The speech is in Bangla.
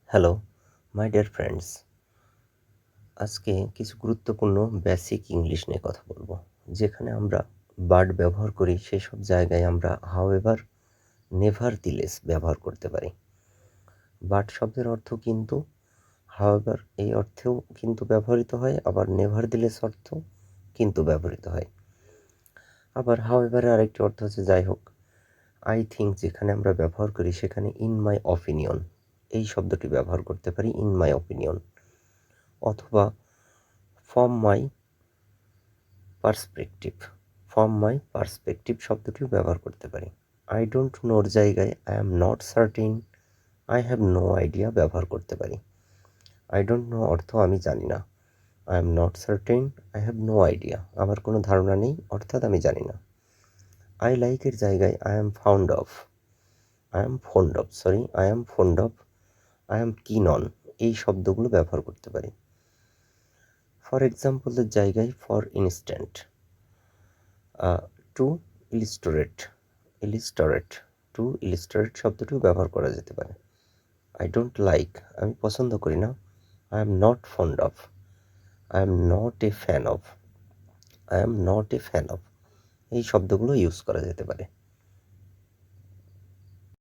Hello, my dear friends. আজকে কিছু গুরুত্বপূর্ণ বেসিক ইংলিশ নিয়ে কথা বলবো। যেখানে আমরা বাট ব্যবহার করি সেসব জায়গায় আমরা হাউএভার, নেভারদিলেস ব্যবহার করতে পারি। বাট শব্দের অর্থ কিন্তু, হাউএভার এই অর্থেও কিন্তু ব্যবহৃত হয়, আবার নেভারদিলেস অর্থ কিন্তু ব্যবহৃত হয়। আবার হাউএভারের আরেকটি অর্থ হচ্ছে যাই হোক। আই থিংক যেখানে আমরা ব্যবহার করি সেখানে ইন মাই অপিনিয়ন এই শব্দটি ব্যবহার করতে পারি, ইন মাই অপিনিয়ন, অথবা from my perspective, from my perspective শব্দটিও ব্যবহার করতে পারি। আই ডোন্ট নোর জায়গায় I am not certain, I have no idea ব্যবহার করতে পারি। আই ডোন্ট নো অর্থ আমি জানি না, I am not certain, I have no idea আমার কোনো ধারণা নেই অর্থাৎ আমি জানি না। আই লাইকের জায়গায় I am found of, I am fond of, I am fond of, I am কিন অন এই শব্দগুলো ব্যবহার করতে পারি। ফর এক্সাম্পলের জায়গায় ফর ইনস্ট্যান্ট, টু ইলিস্টোরেট, টু ইলিস্টোরেট শব্দটিও ব্যবহার করা যেতে পারে। আই ডোন্ট লাইক আমি পছন্দ করি না, I am not fond of, I am not a fan of, I am not a fan of এই শব্দগুলো ইউজ করা যেতে পারে।